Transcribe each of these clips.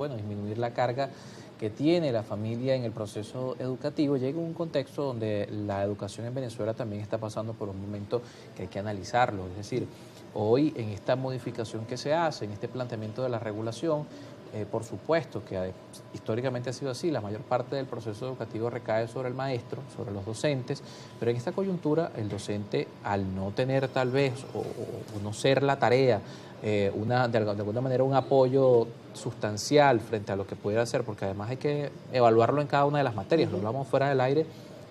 bueno, disminuir la carga que tiene la familia en el proceso educativo, llega a un contexto donde la educación en Venezuela también está pasando por un momento que hay que analizarlo. Es decir, hoy en esta modificación que se hace, en este planteamiento de la regulación, por supuesto que históricamente ha sido así, la mayor parte del proceso educativo recae sobre el maestro, sobre los docentes, pero en esta coyuntura el docente, al no tener tal vez o no ser la tarea, de alguna manera un apoyo sustancial frente a lo que pudiera hacer, porque además hay que evaluarlo en cada una de las materias, lo hablamos fuera del aire.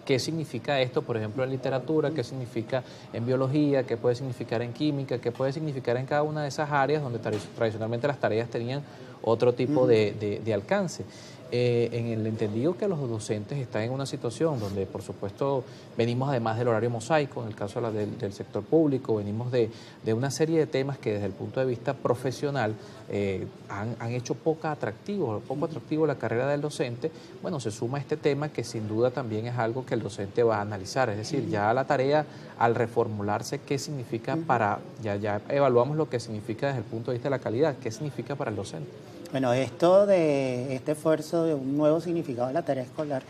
¿Qué significa esto, por ejemplo, en literatura? ¿Qué significa en biología? ¿Qué puede significar en química? ¿Qué puede significar en cada una de esas áreas donde tradicionalmente las tareas tenían otro tipo de alcance? En el entendido que los docentes están en una situación donde, por supuesto, venimos además del horario mosaico, en el caso del sector público, venimos de una serie de temas que desde el punto de vista profesional han hecho poco atractivo la carrera del docente. Bueno, se suma este tema que sin duda también es algo que el docente va a analizar, es decir, ya la tarea al reformularse, ¿qué significa ya evaluamos lo que significa desde el punto de vista de la calidad, qué significa para el docente? Bueno, esto de este esfuerzo de un nuevo significado de la tarea escolar,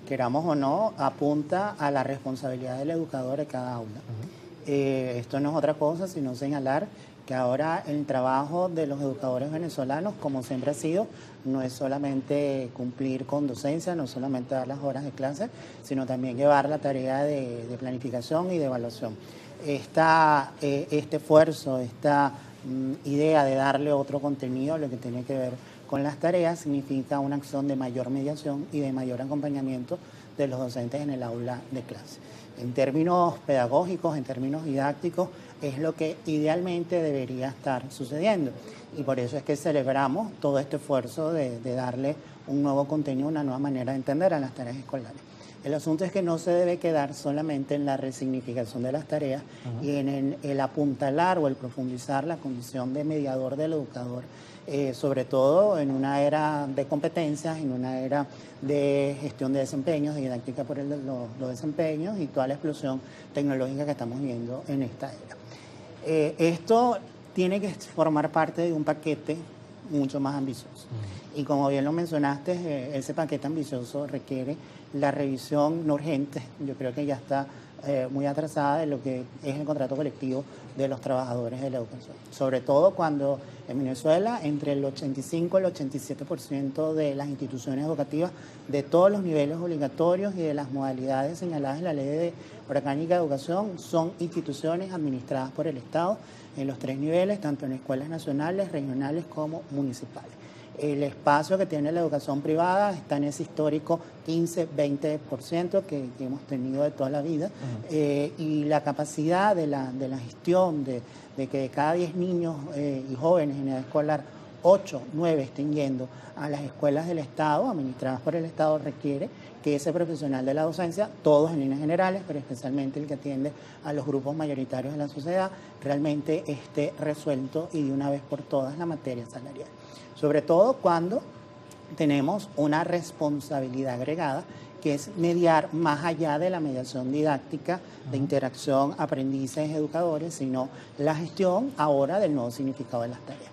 queramos o no, apunta a la responsabilidad del educador de cada aula. Esto no es otra cosa sino señalar que ahora el trabajo de los educadores venezolanos, como siempre ha sido, no es solamente cumplir con docencia, no es solamente dar las horas de clase, sino también llevar la tarea de planificación y de evaluación. Este esfuerzo, esta idea de darle otro contenido, lo que tiene que ver con las tareas, significa una acción de mayor mediación y de mayor acompañamiento de los docentes en el aula de clase. En términos pedagógicos, en términos didácticos, es lo que idealmente debería estar sucediendo. Y por eso es que celebramos todo este esfuerzo de darle un nuevo contenido, una nueva manera de entender a las tareas escolares. El asunto es que no se debe quedar solamente en la resignificación de las tareas y en el apuntalar o el profundizar la condición de mediador del educador, sobre todo en una era de competencias, en una era de gestión de desempeños, de didáctica por los desempeños y toda la explosión tecnológica que estamos viendo en esta era. Esto tiene que formar parte de un paquete mucho más ambicioso. Y como bien lo mencionaste, ese paquete ambicioso requiere la revisión no urgente, yo creo que ya está muy atrasada, de lo que es el contrato colectivo de los trabajadores de la educación. Sobre todo cuando en Venezuela entre el 85 y el 87% de las instituciones educativas de todos los niveles obligatorios y de las modalidades señaladas en la Ley Orgánica de Educación son instituciones administradas por el Estado en los 3 niveles, tanto en escuelas nacionales, regionales como municipales. El espacio que tiene la educación privada está en ese histórico 15-20% que hemos tenido de toda la vida, y la capacidad de la gestión de que de cada 10 niños y jóvenes en edad escolar, 8, 9 estén yendo a las escuelas del Estado, administradas por el Estado, requiere que ese profesional de la docencia, todos en líneas generales, pero especialmente el que atiende a los grupos mayoritarios de la sociedad, realmente esté resuelto y de una vez por todas la materia salarial. Sobre todo cuando tenemos una responsabilidad agregada, que es mediar más allá de la mediación didáctica, de interacción aprendices-educadores, sino la gestión ahora del nuevo significado de las tareas,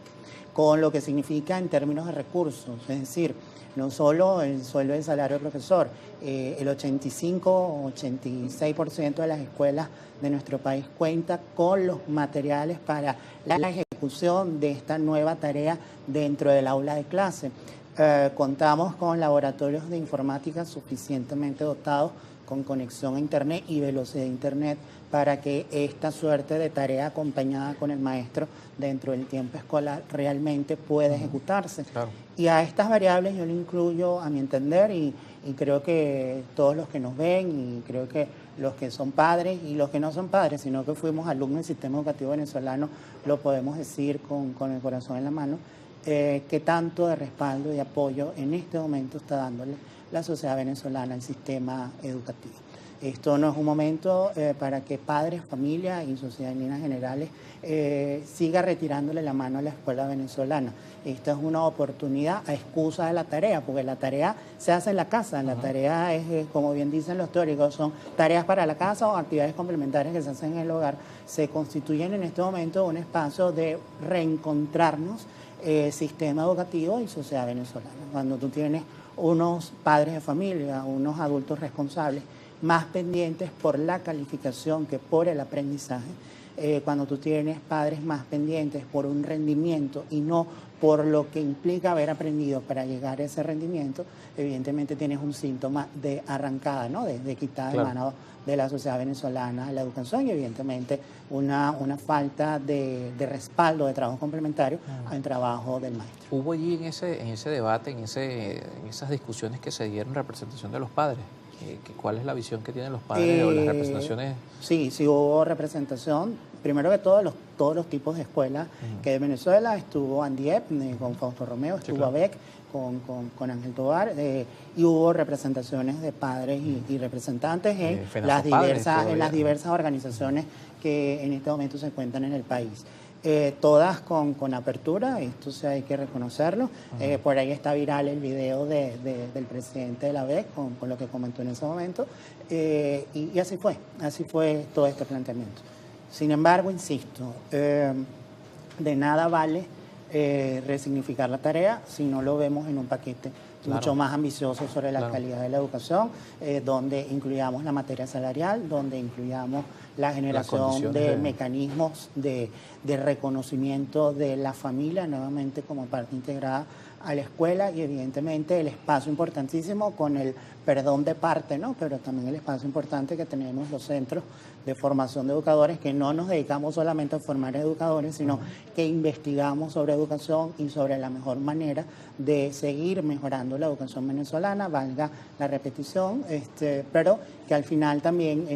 con lo que significa en términos de recursos, es decir, no solo el sueldo y el salario del profesor, el 85-86% de las escuelas de nuestro país cuenta con los materiales para la ejecución de esta nueva tarea dentro del aula de clase. Contamos con laboratorios de informática suficientemente dotados, con conexión a Internet y velocidad de Internet, para que esta suerte de tarea acompañada con el maestro dentro del tiempo escolar realmente pueda ejecutarse. Claro. Y a estas variables yo le incluyo, a mi entender, y creo que todos los que nos ven, y creo que los que son padres y los que no son padres, sino que fuimos alumnos del sistema educativo venezolano, lo podemos decir con el corazón en la mano, que tanto de respaldo y apoyo en este momento está dándole la sociedad venezolana al sistema educativo. Esto no es un momento para que padres, familia y sociedad en líneas generales siga retirándole la mano a la escuela venezolana. Esta es una oportunidad a excusa de la tarea, porque la tarea se hace en la casa. La tarea es, como bien dicen los teóricos, son tareas para la casa o actividades complementarias que se hacen en el hogar. Se constituyen en este momento un espacio de reencontrarnos sistema educativo y sociedad venezolana. Cuando tú tienes unos padres de familia, unos adultos responsables, más pendientes por la calificación que por el aprendizaje, cuando tú tienes padres más pendientes por un rendimiento y no por lo que implica haber aprendido para llegar a ese rendimiento, evidentemente tienes un síntoma de arrancada, ¿no? de quitada de mano de la sociedad venezolana a la educación y evidentemente una falta de respaldo de trabajo complementario al trabajo del maestro. ¿Hubo allí en ese debate, en esas discusiones que se dieron representación de los padres? ¿Cuál es la visión que tienen los padres o las representaciones? Sí hubo representación. Primero que todos los tipos de escuelas que de Venezuela estuvo Andiep con Fausto Romeo, estuvo ABEC con Ángel Tobar, y hubo representaciones de padres y representantes en las diversas organizaciones que en este momento se encuentran en el país. Todas con apertura, esto sí hay que reconocerlo. Por ahí está viral el video del presidente de la ABEC con lo que comentó en ese momento. Y así fue todo este planteamiento. Sin embargo, insisto, de nada vale resignificar la tarea si no lo vemos en un paquete mucho más ambicioso sobre la calidad de la educación, donde incluyamos la materia salarial, donde incluyamos la generación de mecanismos de reconocimiento de la familia nuevamente como parte integrada a la escuela y evidentemente el espacio importantísimo con el perdón de parte, ¿no? Pero también el espacio importante que tenemos los centros de formación de educadores, que no nos dedicamos solamente a formar educadores, sino que investigamos sobre educación y sobre la mejor manera de seguir mejorando la educación venezolana, valga la repetición, pero que al final también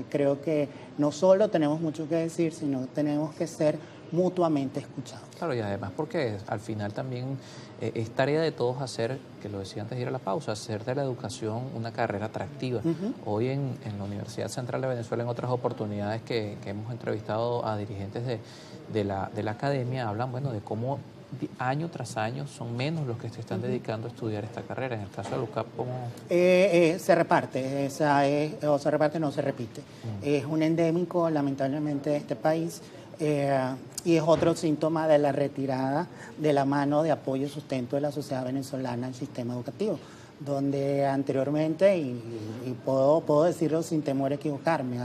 creo que no solo tenemos mucho que decir, sino tenemos que ser mutuamente escuchados. Claro, y además porque al final también es tarea de todos hacer, que lo decía antes de ir a la pausa, hacer de la educación una carrera atractiva. Hoy en la Universidad Central de Venezuela, en otras oportunidades que hemos entrevistado a dirigentes de la academia, hablan de cómo año tras año son menos los que se están dedicando a estudiar esta carrera. En el caso de la UCAP, ¿cómo? Se reparte, o se reparte, no se repite. Es un endémico, lamentablemente, de este país. Y es otro síntoma de la retirada de la mano de apoyo y sustento de la sociedad venezolana al sistema educativo, donde anteriormente, y puedo decirlo sin temor a equivocarme,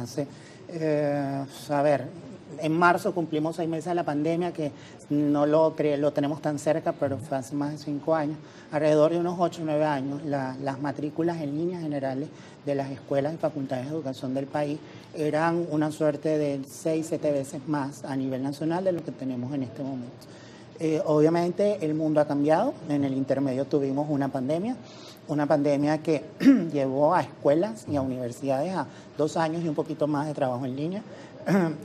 en marzo cumplimos 6 meses de la pandemia, que no lo tenemos tan cerca, pero fue hace más de 5 años, alrededor de unos 8 o 9 años, las matrículas en líneas generales de las escuelas y facultades de educación del país eran una suerte de 6 o 7 veces más a nivel nacional de lo que tenemos en este momento. Obviamente el mundo ha cambiado, en el intermedio tuvimos una pandemia que llevó a escuelas y a universidades a 2 años y un poquito más de trabajo en línea.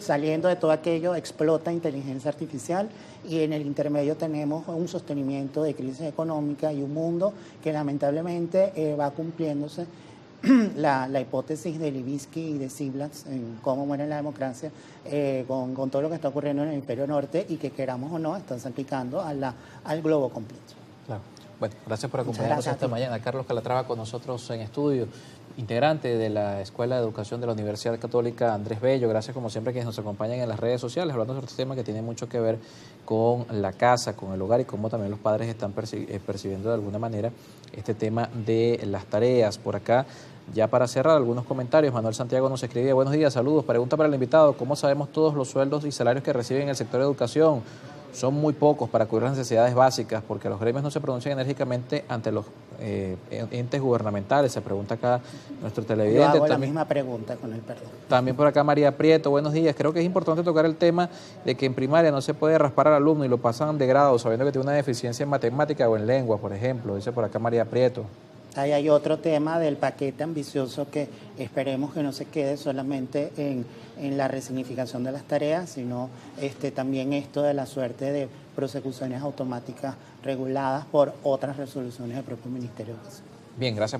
Saliendo de todo aquello explota inteligencia artificial y en el intermedio tenemos un sostenimiento de crisis económica y un mundo que lamentablemente va cumpliéndose la hipótesis de Libinsky y de Ziblatt en cómo muere la democracia con todo lo que está ocurriendo en el hemisferio norte y que queramos o no están salpicando al globo completo. Claro. Bueno, gracias por acompañarnos esta mañana. Carlos Calatrava con nosotros en estudio, integrante de la Escuela de Educación de la Universidad Católica Andrés Bello. Gracias como siempre que nos acompañan en las redes sociales, hablando sobre este tema que tiene mucho que ver con la casa, con el hogar y cómo también los padres están percibiendo de alguna manera este tema de las tareas. Por acá, ya para cerrar, algunos comentarios. Manuel Santiago nos escribía: buenos días, saludos. Pregunta para el invitado: ¿cómo sabemos todos los sueldos y salarios que reciben en el sector de educación? Son muy pocos para cubrir las necesidades básicas, porque los gremios no se pronuncian enérgicamente ante los entes gubernamentales. Se pregunta acá nuestro televidente. Yo hago la misma pregunta, con el perdón. También por acá María Prieto: buenos días. Creo que es importante tocar el tema de que en primaria no se puede raspar al alumno y lo pasan de grado sabiendo que tiene una deficiencia en matemática o en lengua, por ejemplo. Dice por acá María Prieto. Ahí hay otro tema del paquete ambicioso que esperemos que no se quede solamente en la resignificación de las tareas, sino también esto de la suerte de prosecuciones automáticas reguladas por otras resoluciones del propio Ministerio de Educación. Bien, gracias.